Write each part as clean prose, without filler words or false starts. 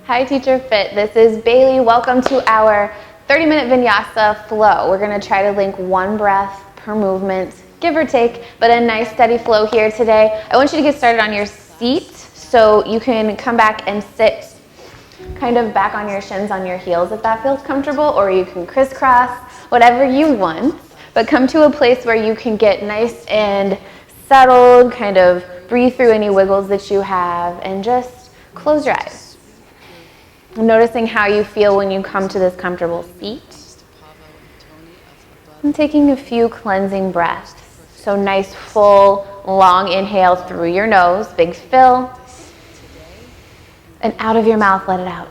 Hi Teacher Fit, this is Bailey. Welcome to our 30-minute Vinyasa flow. We're going to try to link one breath per movement, give or take, but a nice steady flow here today. I want you to get started on your seat so you can come back and sit kind of back on your shins on your heels if that feels comfortable, or you can crisscross, whatever you want, but come to a place where you can get nice and settled, kind of breathe through any wiggles that you have, and just close your eyes. Noticing how you feel when you come to this comfortable seat. And taking a few cleansing breaths. So nice, full, long inhale through your nose, big fill. And out of your mouth, let it out.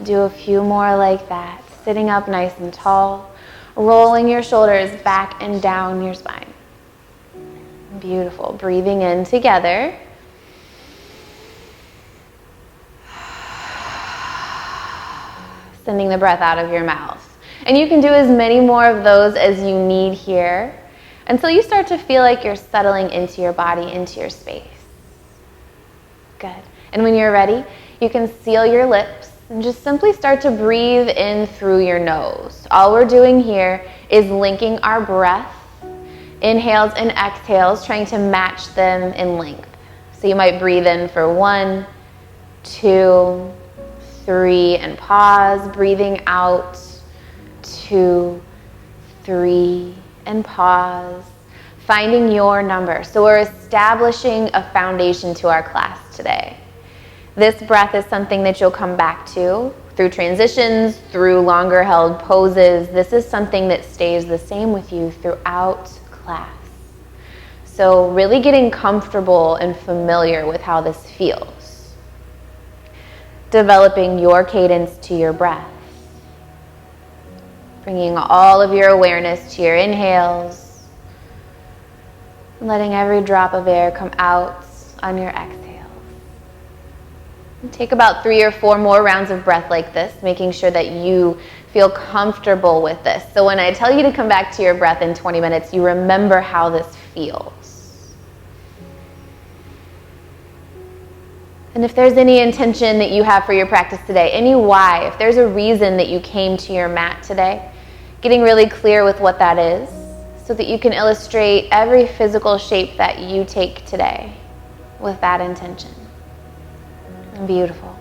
Do a few more like that. Sitting up nice and tall. Rolling your shoulders back and down your spine. Beautiful. Breathing in together. Sending the breath out of your mouth. And you can do as many more of those as you need here until you start to feel like you're settling into your body, into your space. Good. And when you're ready, you can seal your lips and just simply start to breathe in through your nose. All we're doing here is linking our breath, inhales and exhales, trying to match them in length. So you might breathe in for 1, 2, 3, and pause. Breathing out, 2, 3, and pause. Finding your number. So we're establishing a foundation to our class today. This breath is something that you'll come back to through transitions, through longer held poses. This is something that stays the same with you throughout class. So really getting comfortable and familiar with how this feels. Developing your cadence to your breath. Bringing all of your awareness to your inhales. Letting every drop of air come out on your exhales. And take about 3 or 4 more rounds of breath like this, making sure that you feel comfortable with this. So when I tell you to come back to your breath in 20 minutes, you remember how this feels. And if there's any intention that you have for your practice today, any why, if there's a reason that you came to your mat today, getting really clear with what that is so that you can illustrate every physical shape that you take today with that intention. Beautiful.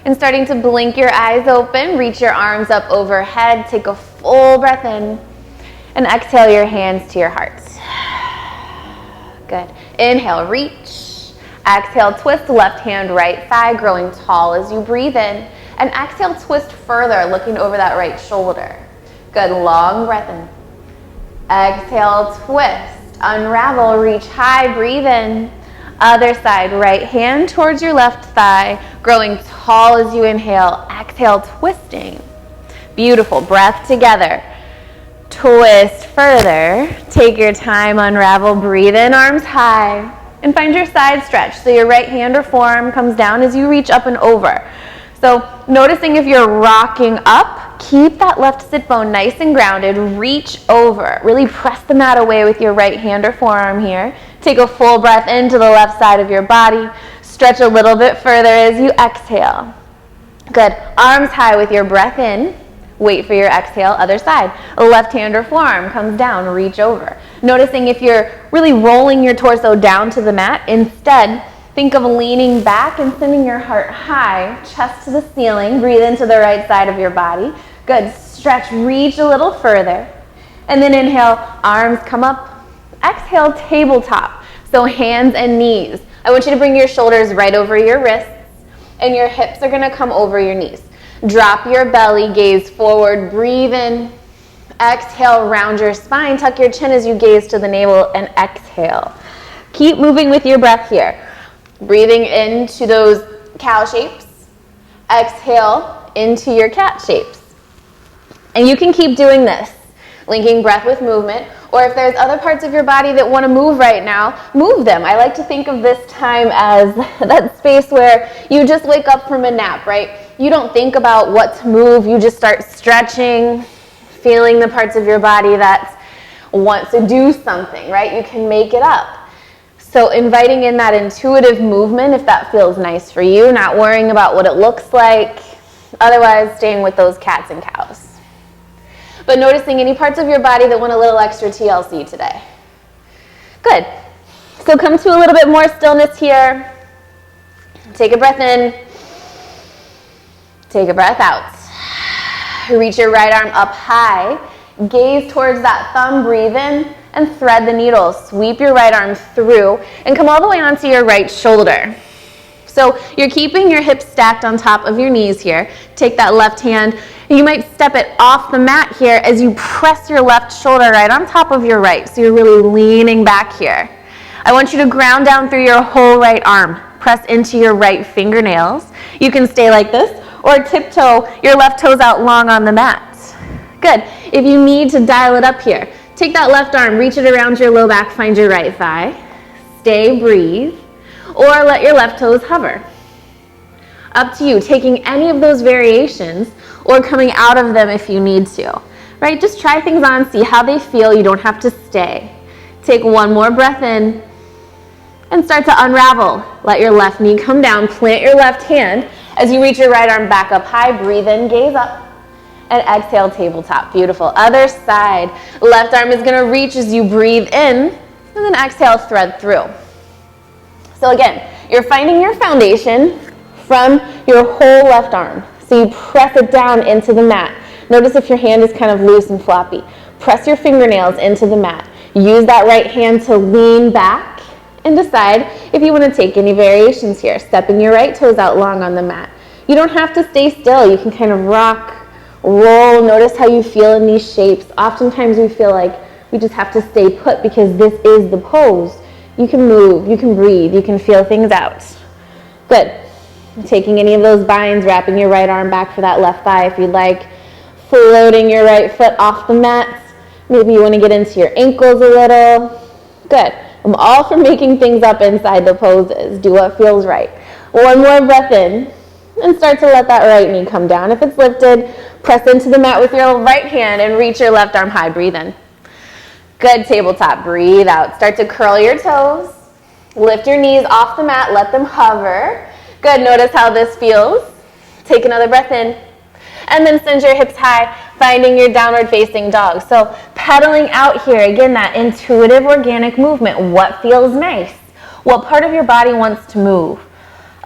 And starting to blink your eyes open, reach your arms up overhead, take a full breath in, and exhale your hands to your heart. Good. Inhale, reach. Exhale, twist left hand, right thigh, growing tall as you breathe in. And exhale, twist further, looking over that right shoulder. Good, long breath in. Exhale, twist, unravel, reach high, breathe in. Other side, right hand towards your left thigh, growing tall as you inhale. Exhale, twisting. Beautiful, breath together. Twist further. Take your time, unravel, breathe in, arms high. And find your side stretch. So your right hand or forearm comes down as you reach up and over. So noticing if you're rocking up, keep that left sit bone nice and grounded. Reach over. Really press the mat away with your right hand or forearm here. Take a full breath into the left side of your body. Stretch a little bit further as you exhale. Good. Arms high with your breath in. Wait for your exhale, other side. Left hand or forearm comes down, reach over. Noticing if you're really rolling your torso down to the mat, instead, think of leaning back and sending your heart high, chest to the ceiling. Breathe into the right side of your body. Good. Stretch, reach a little further. And then inhale, arms come up. Exhale, tabletop. So hands and knees. I want you to bring your shoulders right over your wrists, and your hips are going to come over your knees. Drop your belly, gaze forward, breathe in. Exhale, round your spine, tuck your chin as you gaze to the navel, and exhale. Keep moving with your breath here. Breathing into those cow shapes. Exhale into your cat shapes. And you can keep doing this, linking breath with movement, or if there's other parts of your body that want to move right now, move them. I like to think of this time as that space where you just wake up from a nap, right? You don't think about what to move, you just start stretching, feeling the parts of your body that want to do something, right? You can make it up. So inviting in that intuitive movement if that feels nice for you, not worrying about what it looks like, otherwise staying with those cats and cows. But noticing any parts of your body that want a little extra TLC today. Good. So come to a little bit more stillness here. Take a breath in. Take a breath out. Reach your right arm up high. Gaze towards that thumb. Breathe in and thread the needle. Sweep your right arm through and come all the way onto your right shoulder. So you're keeping your hips stacked on top of your knees here. Take that left hand. You might step it off the mat here as you press your left shoulder right on top of your right. So you're really leaning back here. I want you to ground down through your whole right arm. Press into your right fingernails. You can stay like this or tiptoe your left toes out long on the mat. Good. If you need to dial it up here, take that left arm, reach it around your low back, find your right thigh. Stay, breathe, or let your left toes hover. Up to you, taking any of those variations or coming out of them if you need to. Right? Just try things on, see how they feel. You don't have to stay. Take one more breath in and start to unravel. Let your left knee come down, plant your left hand as you reach your right arm back up high. Breathe in, gaze up. And exhale, tabletop. Beautiful. Other side. Left arm is going to reach as you breathe in, and then exhale, thread through. So again, you're finding your foundation from your whole left arm. So you press it down into the mat. Notice if your hand is kind of loose and floppy. Press your fingernails into the mat. Use that right hand to lean back and decide if you want to take any variations here. Stepping your right toes out long on the mat. You don't have to stay still. You can kind of rock, roll. Notice how you feel in these shapes. Oftentimes we feel like we just have to stay put because this is the pose. You can move, you can breathe, you can feel things out. Good. Taking any of those binds, wrapping your right arm back for that left thigh if you'd like. Floating your right foot off the mat. Maybe you want to get into your ankles a little. Good. I'm all for making things up inside the poses. Do what feels right. One more breath in. And start to let that right knee come down. If it's lifted, press into the mat with your right hand and reach your left arm high. Breathe in. Good, tabletop. Breathe out. Start to curl your toes. Lift your knees off the mat. Let them hover. Good. Notice how this feels. Take another breath in. And then send your hips high, finding your downward facing dog. So pedaling out here, again, that intuitive organic movement. What feels nice? What part of your body wants to move?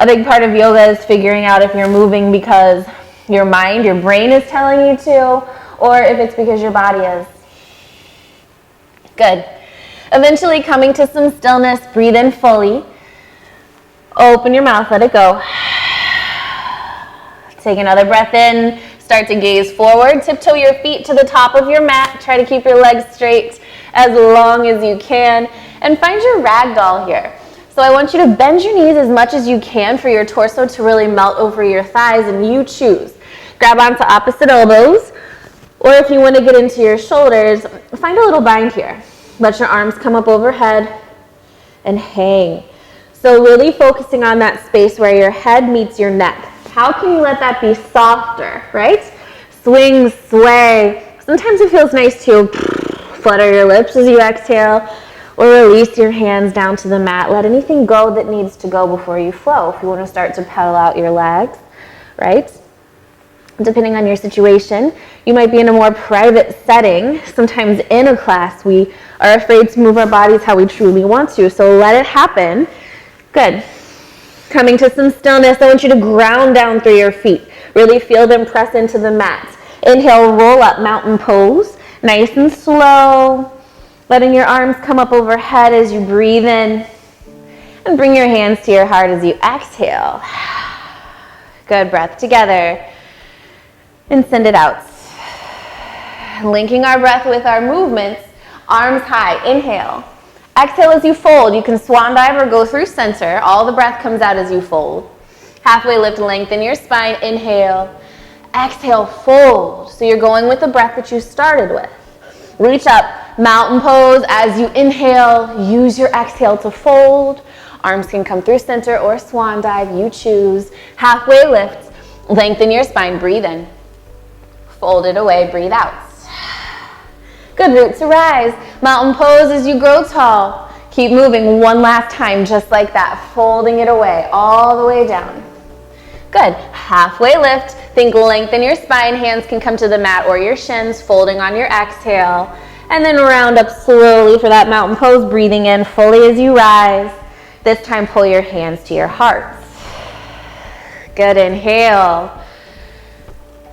A big part of yoga is figuring out if you're moving because your mind, your brain is telling you to, or if it's because your body is. Good. Eventually coming to some stillness, breathe in fully. Open your mouth, let it go. Take another breath in. Start to gaze forward. Tiptoe your feet to the top of your mat. Try to keep your legs straight as long as you can. And find your ragdoll here. So I want you to bend your knees as much as you can for your torso to really melt over your thighs, and you choose. Grab onto opposite elbows, or if you want to get into your shoulders, find a little bind here. Let your arms come up overhead and hang. So really focusing on that space where your head meets your neck. How can you let that be softer, right? Swing, sway. Sometimes it feels nice to flutter your lips as you exhale. Or release your hands down to the mat. Let anything go that needs to go before you flow. If you want to start to pedal out your legs, right? Depending on your situation, you might be in a more private setting. Sometimes in a class, we are afraid to move our bodies how we truly want to. So let it happen. Good. Coming to some stillness, I want you to ground down through your feet. Really feel them press into the mat. Inhale, roll up, mountain pose. Nice and slow. Letting your arms come up overhead as you breathe in. And bring your hands to your heart as you exhale. Good, breath together. And send it out. Linking our breath with our movements. Arms high, inhale. Exhale as you fold. You can swan dive or go through center. All the breath comes out as you fold. Halfway lift, lengthen your spine. Inhale. Exhale, fold. So you're going with the breath that you started with. Reach up, mountain pose. As you inhale, use your exhale to fold. Arms can come through center or swan dive, you choose. Halfway lift, lengthen your spine, breathe in. Fold it away, breathe out. Good, root to rise. Mountain pose as you grow tall. Keep moving one last time, just like that, folding it away, all the way down. Good. Halfway lift. Think lengthen your spine. Hands can come to the mat or your shins, folding on your exhale. And then round up slowly for that mountain pose, breathing in fully as you rise. This time, pull your hands to your hearts. Good. Inhale.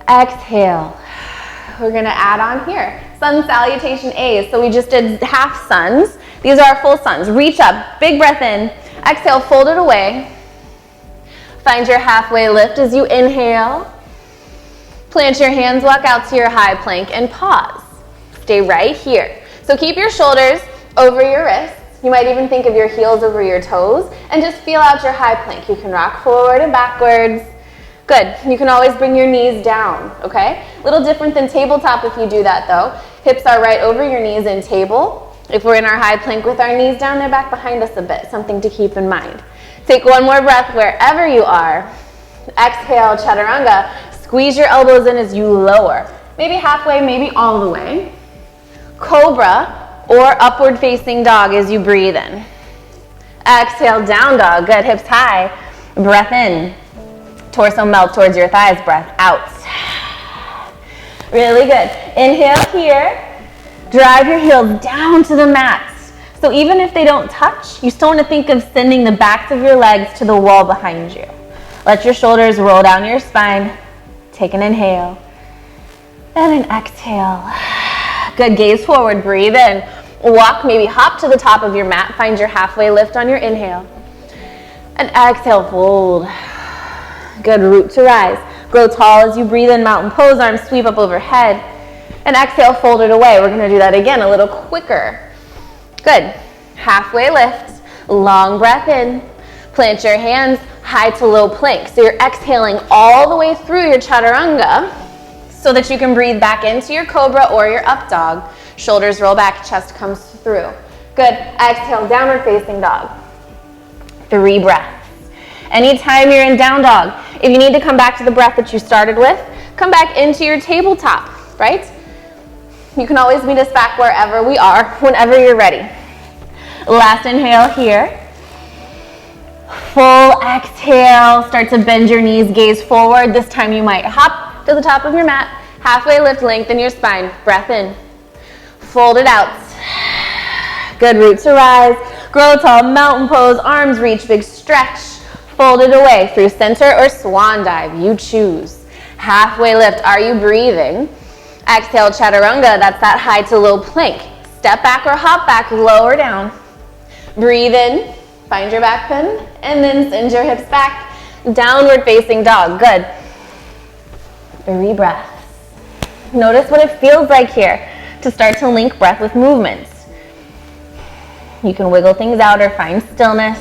Exhale. We're going to add on here. Sun salutation A's. So we just did half suns. These are our full suns. Reach up. Big breath in. Exhale. Fold it away. Find your halfway lift as you inhale. Plant your hands, walk out to your high plank, and pause. Stay right here. So keep your shoulders over your wrists. You might even think of your heels over your toes, and just feel out your high plank. You can rock forward and backwards. Good. You can always bring your knees down, okay? A little different than tabletop if you do that, though. Hips are right over your knees in table. If we're in our high plank with our knees down, they're back behind us a bit. Something to keep in mind. Take one more breath wherever you are. Exhale, chaturanga. Squeeze your elbows in as you lower. Maybe halfway, maybe all the way. Cobra or upward facing dog as you breathe in. Exhale, down dog. Good, hips high. Breath in. Torso melt towards your thighs. Breath out. Really good. Inhale here. Drive your heels down to the mat. So even if they don't touch, you still want to think of sending the backs of your legs to the wall behind you. Let your shoulders roll down your spine. Take an inhale and an exhale. Good, gaze forward, breathe in. Walk, maybe hop to the top of your mat. Find your halfway lift on your inhale. And exhale, fold. Good, root to rise. Grow tall as you breathe in, mountain pose, arms sweep up overhead. And exhale, fold it away. We're gonna do that again a little quicker. Good. Halfway lift, long breath in. Plant your hands high to low plank. So you're exhaling all the way through your chaturanga so that you can breathe back into your cobra or your up dog. Shoulders roll back, chest comes through. Good. Exhale, downward facing dog. 3 breaths. Anytime you're in down dog, if you need to come back to the breath that you started with, come back into your tabletop, right? You can always meet us back wherever we are, whenever you're ready. Last inhale here. Full exhale. Start to bend your knees, gaze forward. This time you might hop to the top of your mat. Halfway lift, lengthen your spine. Breath in. Fold it out. Good, root to rise. Grow tall, mountain pose, arms reach, big stretch. Fold it away through center or swan dive. You choose. Halfway lift. Are you breathing? Exhale, chaturanga. That's that high to low plank. Step back or hop back, lower down. Breathe in, find your back pin, and then send your hips back. Downward facing dog. Good. 3 breaths. Notice what it feels like here to start to link breath with movements. You can wiggle things out or find stillness.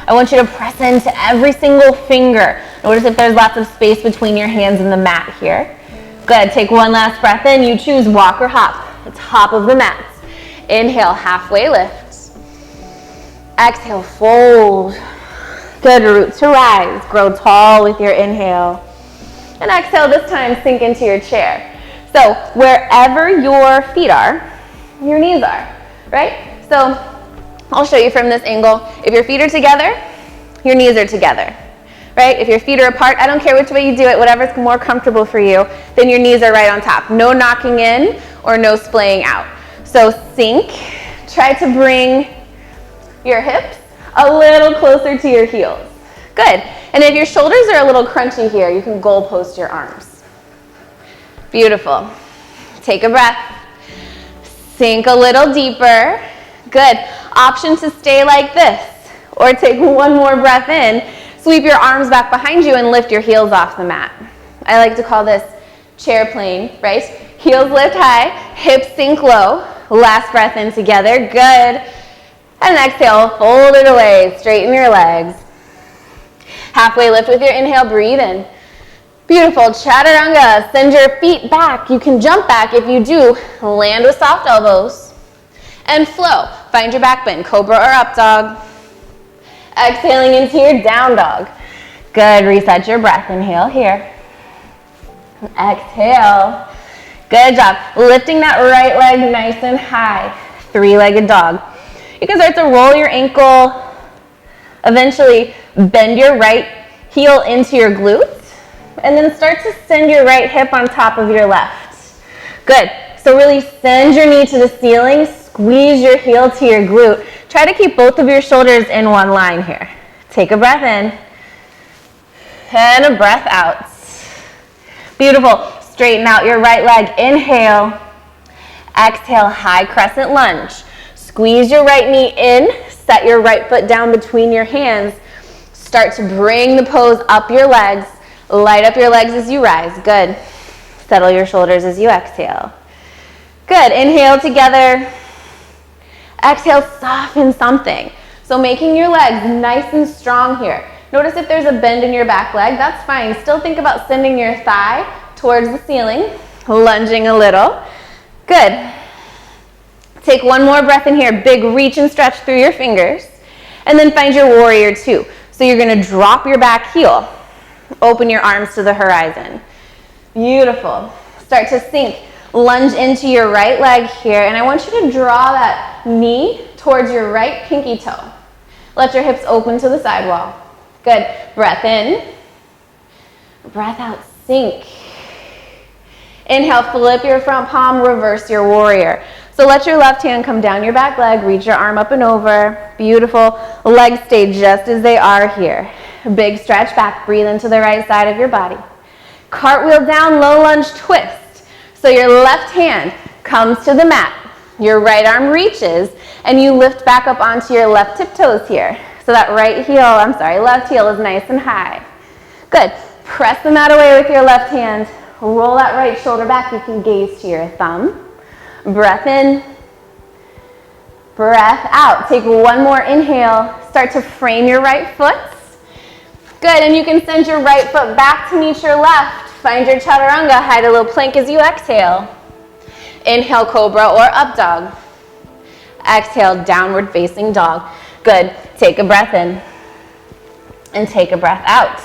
I want you to press into every single finger. Notice if there's lots of space between your hands and the mat here. Good. Take one last breath in. You choose walk or hop. The top of the mat. Inhale, halfway lift. Exhale, fold. Good, root to rise. Grow tall with your inhale. And exhale, this time sink into your chair. So wherever your feet are, your knees are, right? So I'll show you from this angle. If your feet are together, your knees are together, right? If your feet are apart, I don't care which way you do it, whatever's more comfortable for you, then your knees are right on top. No knocking in or no splaying out. So sink, try to bring your hips a little closer to your heels. Good. And if your shoulders are a little crunchy here, you can goal post your arms. Beautiful. Take a breath. Sink a little deeper. Good. Option to stay like this or take one more breath in. Sweep your arms back behind you and lift your heels off the mat. I like to call this chair plane, right? Heels lift high, hips sink low. Last breath in together. Good. And exhale, fold it away. Straighten your legs. Halfway lift with your inhale, breathe in. Beautiful, chaturanga. Send your feet back. You can jump back if you do. Land with soft elbows. And flow. Find your back bend, cobra or up dog. Exhaling into your down dog. Good, reset your breath. Inhale here. Exhale. Good job. Lifting that right leg nice and high. 3-legged dog. You can start to roll your ankle. Eventually, bend your right heel into your glutes. And then start to send your right hip on top of your left. Good. So really send your knee to the ceiling. Squeeze your heel to your glute. Try to keep both of your shoulders in one line here. Take a breath in. And a breath out. Beautiful. Straighten out your right leg. Inhale. Exhale, high crescent lunge. Squeeze your right knee in. Set your right foot down between your hands. Start to bring the pose up your legs. Light up your legs as you rise. Good. Settle your shoulders as you exhale. Good. Inhale together. Exhale, soften something. So making your legs nice and strong here. Notice if there's a bend in your back leg, that's fine. Still think about sending your thigh towards the ceiling, lunging a little. Good. Take one more breath in here. Big reach and stretch through your fingers. And then find your warrior two. So you're going to drop your back heel. Open your arms to the horizon. Beautiful. Start to sink. Lunge into your right leg here. And I want you to draw that knee towards your right pinky toe. Let your hips open to the sidewall. Good. Breath in. Breath out. Sink. Inhale, flip your front palm, reverse your warrior. So let your left hand come down your back leg, reach your arm up and over. Beautiful. Legs stay just as they are here. Big stretch back, breathe into the right side of your body. Cartwheel down, low lunge twist. So your left hand comes to the mat, your right arm reaches, and you lift back up onto your left tiptoes here. So that left heel is nice and high. Good. Press the mat away with your left hand. Roll that right shoulder back. You can gaze to your thumb. Breath in. Breath out. Take one more inhale. Start to frame your right foot. Good. And you can send your right foot back to meet your left. Find your chaturanga. Hide a little plank as you exhale. Inhale, cobra or up dog. Exhale, downward facing dog. Good. Take a breath in. And take a breath out.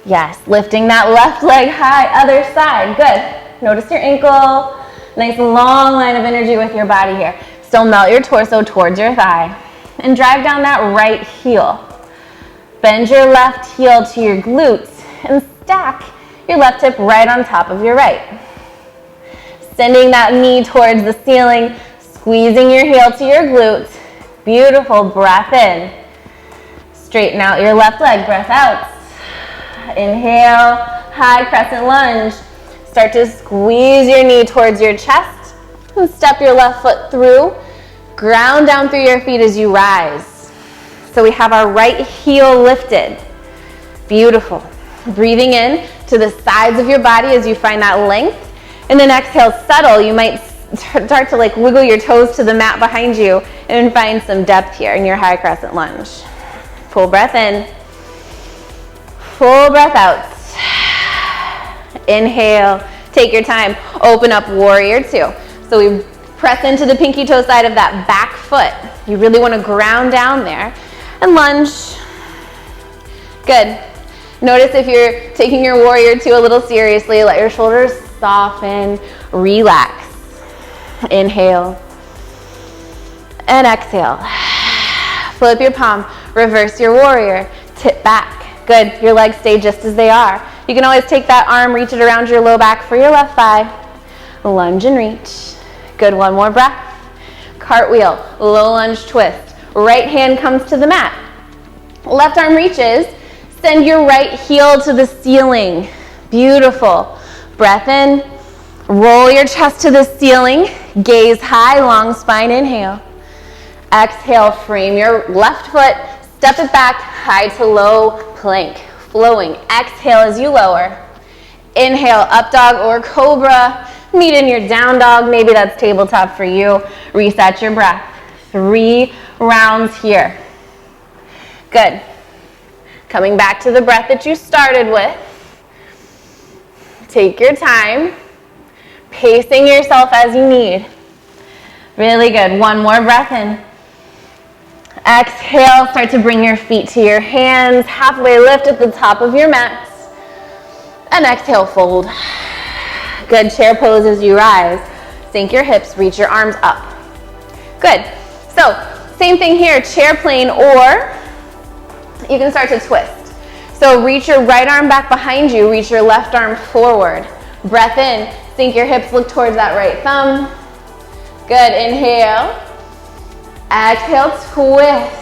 Yes, lifting that left leg high, other side. Good. Notice your ankle. Nice long line of energy with your body here. Still melt your torso towards your thigh. And drive down that right heel. Bend your left heel to your glutes and stack your left hip right on top of your right. Sending that knee towards the ceiling, squeezing your heel to your glutes. Beautiful. Breath in. Straighten out your left leg. Breath out. Inhale, high crescent lunge. Start to squeeze your knee towards your chest and step your left foot through. Ground down through your feet as you rise. So we have our right heel lifted. Beautiful. Breathing in to the sides of your body as you find that length. And then exhale, settle. You might start to wiggle your toes to the mat behind you and find some depth here in your high crescent lunge. Full breath in. Full breath out. Inhale. Take your time. Open up warrior two. So we press into the pinky toe side of that back foot. You really want to ground down there. And lunge. Good. Notice if you're taking your warrior two a little seriously, let your shoulders soften, relax. Inhale. And exhale. Flip your palm. Reverse your warrior. Tip back. Good. Your legs stay just as they are. You can always take that arm, reach it around your low back for your left thigh. Lunge and reach. Good. One more breath. Cartwheel. Low lunge twist. Right hand comes to the mat. Left arm reaches. Send your right heel to the ceiling. Beautiful. Breath in. Roll your chest to the ceiling. Gaze high, long spine. Inhale. Exhale. Frame your left foot. Step it back, high to low plank, flowing. Exhale as you lower. Inhale, up dog or cobra. Meet in your down dog. Maybe that's tabletop for you. Reset your breath. 3 rounds here. Good. Coming back to the breath that you started with. Take your time. Pacing yourself as you need. Really good. One more breath in. Exhale, start to bring your feet to your hands, halfway lift at the top of your mat. And exhale, fold. Good chair pose as you rise. Sink your hips, reach your arms up. Good. So same thing here, chair plane, or you can start to twist. So reach your right arm back behind you, reach your left arm forward. Breath in, sink your hips, look towards that right thumb. Good, inhale. Exhale, twist.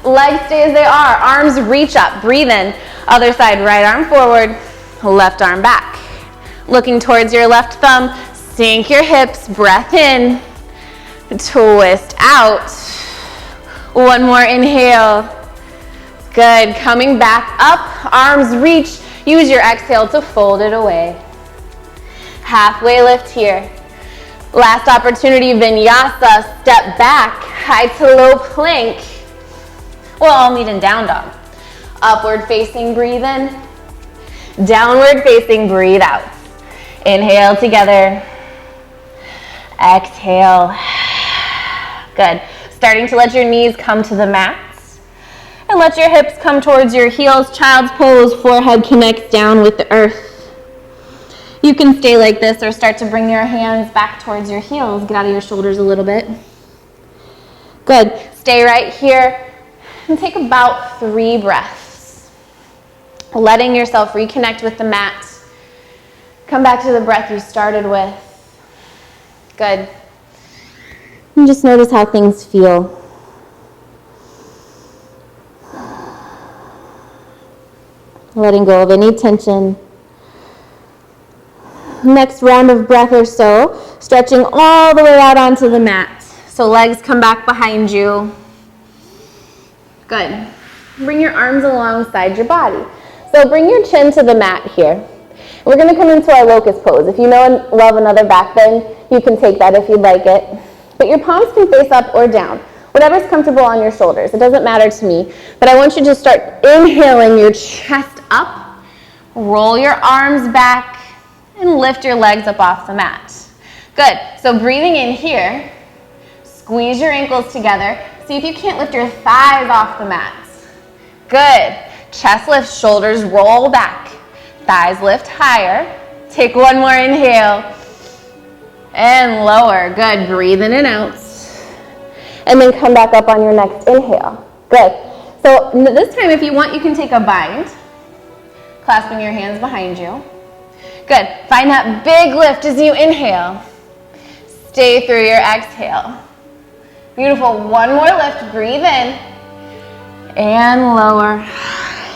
Legs stay as they are, arms reach up, breathe in. Other side, right arm forward, left arm back. Looking towards your left thumb, sink your hips, breath in. Twist out. One more inhale. Good, coming back up, arms reach. Use your exhale to fold it away. Halfway lift here. Last opportunity, Vinyasa, step back, high to low plank. We'll all meet in down dog. Upward facing, breathe in. Downward facing, breathe out. Inhale together. Exhale. Good. Starting to let your knees come to the mat. And let your hips come towards your heels. Child's pose, forehead connects down with the earth. You can stay like this or start to bring your hands back towards your heels. Get out of your shoulders a little bit. Good. Stay right here and take about 3 breaths. Letting yourself reconnect with the mat. Come back to the breath you started with. Good. And just notice how things feel. Letting go of any tension. Next round of breath or so, stretching all the way out onto the mat. So legs come back behind you. Good. Bring your arms alongside your body. So bring your chin to the mat here. We're going to come into our locust pose. If you know and love another back bend, you can take that if you'd like it. But your palms can face up or down. Whatever's comfortable on your shoulders. It doesn't matter to me. But I want you to start inhaling your chest up. Roll your arms back. And lift your legs up off the mat. Good. So breathing in here, squeeze your ankles together. See if you can't lift your thighs off the mat. Good. Chest lifts, shoulders roll back. Thighs lift higher. Take one more inhale. And lower. Good. Breathe in and out. And then come back up on your next inhale. Good. So this time, if you want, you can take a bind. Clasping your hands behind you. Good. Find that big lift as you inhale. Stay through your exhale. Beautiful. One more lift. Breathe in. And lower.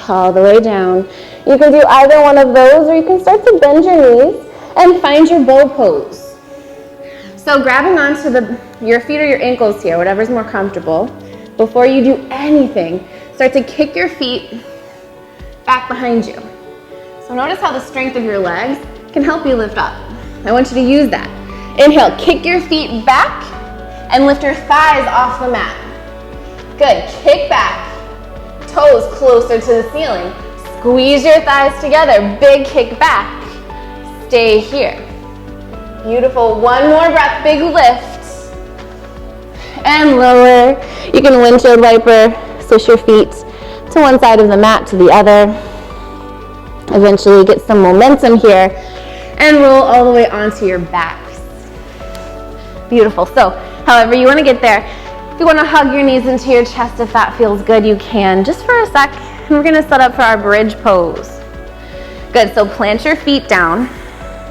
All the way down. You can do either one of those, or you can start to bend your knees and find your bow pose. So grabbing onto your feet or your ankles here, whatever's more comfortable. Before you do anything, start to kick your feet back behind you. So notice how the strength of your legs can help you lift up. I want you to use that. Inhale, kick your feet back and lift your thighs off the mat. Good, kick back, toes closer to the ceiling. Squeeze your thighs together, big kick back. Stay here. Beautiful, one more breath, big lift. And lower. You can windshield wiper, swish your feet to one side of the mat to the other. Eventually get some momentum here and roll all the way onto your backs. Beautiful. So however you want to get there, if you want to hug your knees into your chest, if that feels good, you can just for a sec. And we're going to set up for our bridge pose. Good. So plant your feet down.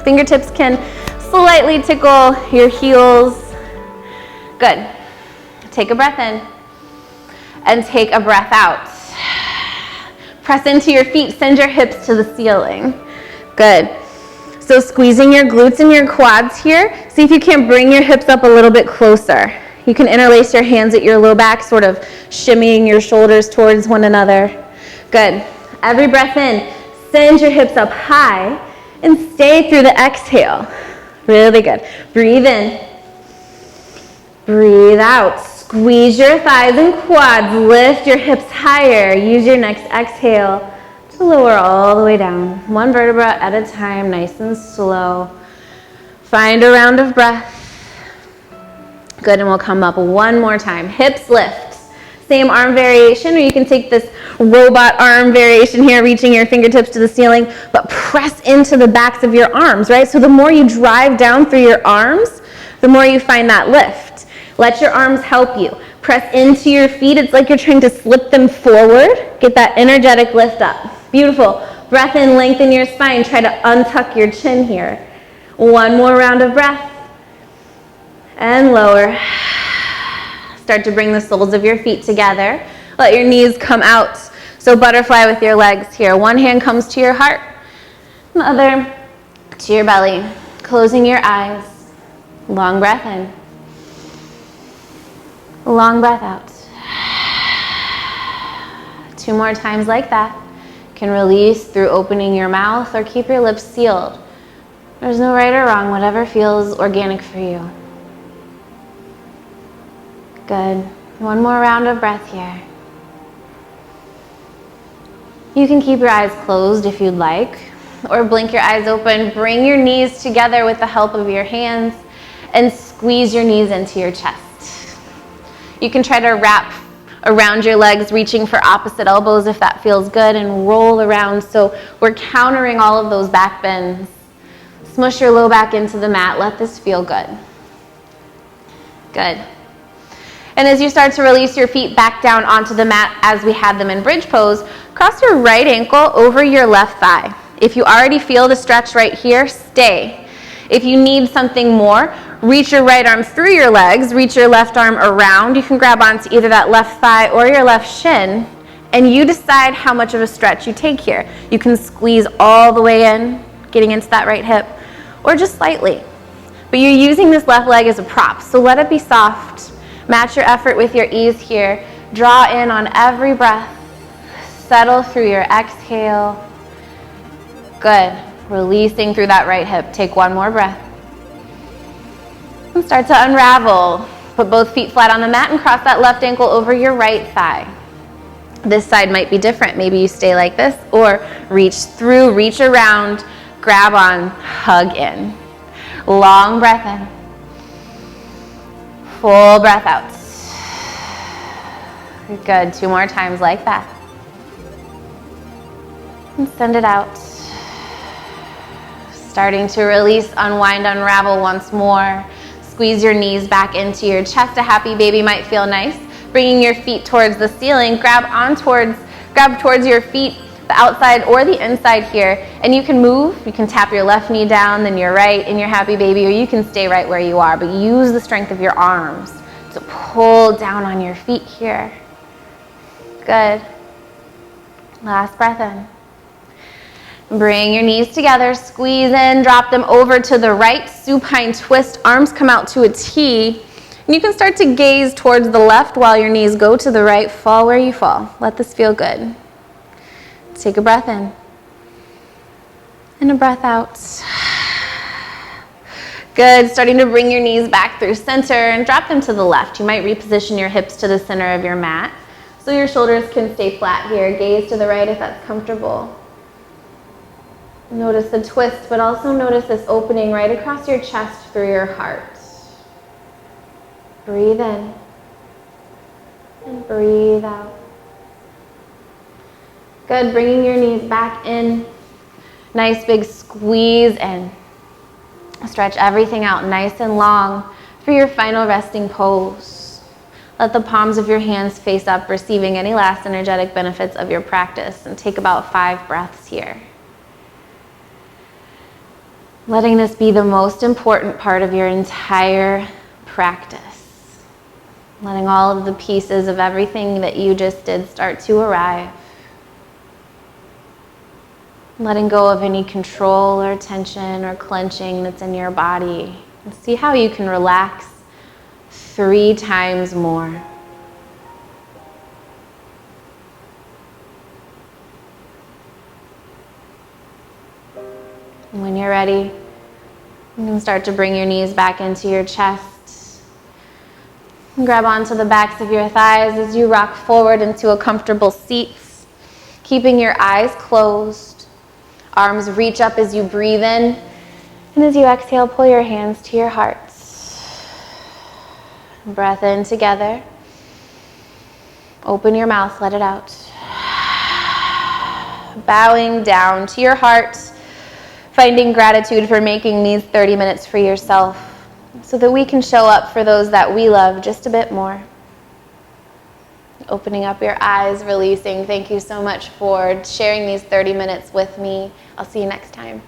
Fingertips can slightly tickle your heels. Good. Take a breath in and take a breath out. Press into your feet, send your hips to the ceiling. Good. So squeezing your glutes and your quads here. See if you can bring your hips up a little bit closer. You can interlace your hands at your low back, sort of shimmying your shoulders towards one another. Good. Every breath in, send your hips up high and stay through the exhale. Really good. Breathe in. Breathe out. Squeeze your thighs and quads. Lift your hips higher. Use your next exhale to lower all the way down. One vertebra at a time, nice and slow. Find a round of breath. Good, and we'll come up one more time. Hips lift. Same arm variation, or you can take this robot arm variation here, reaching your fingertips to the ceiling, but press into the backs of your arms, right? So the more you drive down through your arms, the more you find that lift. Let your arms help you. Press into your feet. It's like you're trying to slip them forward. Get that energetic lift up. Beautiful. Breath in, lengthen your spine. Try to untuck your chin here. One more round of breath. And lower. Start to bring the soles of your feet together. Let your knees come out. So butterfly with your legs here. One hand comes to your heart. The other to your belly. Closing your eyes. Long breath in. Long breath out. 2 more times like that. You can release through opening your mouth or keep your lips sealed. There's no right or wrong, whatever feels organic for you. Good. One more round of breath here. You can keep your eyes closed if you'd like, or blink your eyes open. Bring your knees together with the help of your hands and squeeze your knees into your chest. You can try to wrap around your legs, reaching for opposite elbows if that feels good, and roll around. So we're countering all of those back bends. Smush your low back into the mat. Let this feel good. Good. And as you start to release your feet back down onto the mat as we had them in bridge pose, cross your right ankle over your left thigh. If you already feel the stretch right here, stay. If you need something more, reach your right arm through your legs, reach your left arm around. You can grab onto either that left thigh or your left shin, and you decide how much of a stretch you take here. You can squeeze all the way in, getting into that right hip, or just slightly. But you're using this left leg as a prop, so let it be soft. Match your effort with your ease here. Draw in on every breath. Settle through your exhale. Good. Releasing through that right hip. Take one more breath. And start to unravel. Put both feet flat on the mat and cross that left ankle over your right thigh. This side might be different. Maybe you stay like this, or reach through, reach around, grab on, hug in. Long breath in. Full breath out. Good. 2 more times like that. And send it out. Starting to release, unwind, unravel once more. Squeeze your knees back into your chest. A happy baby might feel nice. Bringing your feet towards the ceiling. Grab towards your feet, the outside or the inside here. And you can move. You can tap your left knee down, then your right in your happy baby, or you can stay right where you are. But use the strength of your arms to pull down on your feet here. Good. Last breath in. Bring your knees together, squeeze in, drop them over to the right, supine twist, arms come out to a T. And you can start to gaze towards the left while your knees go to the right, fall where you fall. Let this feel good. Take a breath in. And a breath out. Good, starting to bring your knees back through center and drop them to the left. You might reposition your hips to the center of your mat so your shoulders can stay flat here. Gaze to the right if that's comfortable. Notice the twist, but also notice this opening right across your chest through your heart. Breathe in and breathe out. Good, bringing your knees back in. Nice big squeeze and stretch everything out nice and long for your final resting pose. Let the palms of your hands face up, receiving any last energetic benefits of your practice, and take about 5 breaths here. Letting this be the most important part of your entire practice. Letting all of the pieces of everything that you just did start to arrive. Letting go of any control or tension or clenching that's in your body. And see how you can relax 3 times more. And when you're ready, you can start to bring your knees back into your chest. And grab onto the backs of your thighs as you rock forward into a comfortable seat, keeping your eyes closed. Arms reach up as you breathe in, and as you exhale, pull your hands to your heart. Breath in together. Open your mouth, let it out. Bowing down to your heart, finding gratitude for making these 30 minutes for yourself. so that we can show up for those that we love just a bit more. Opening up your eyes, releasing. Thank you so much for sharing these 30 minutes with me. I'll see you next time.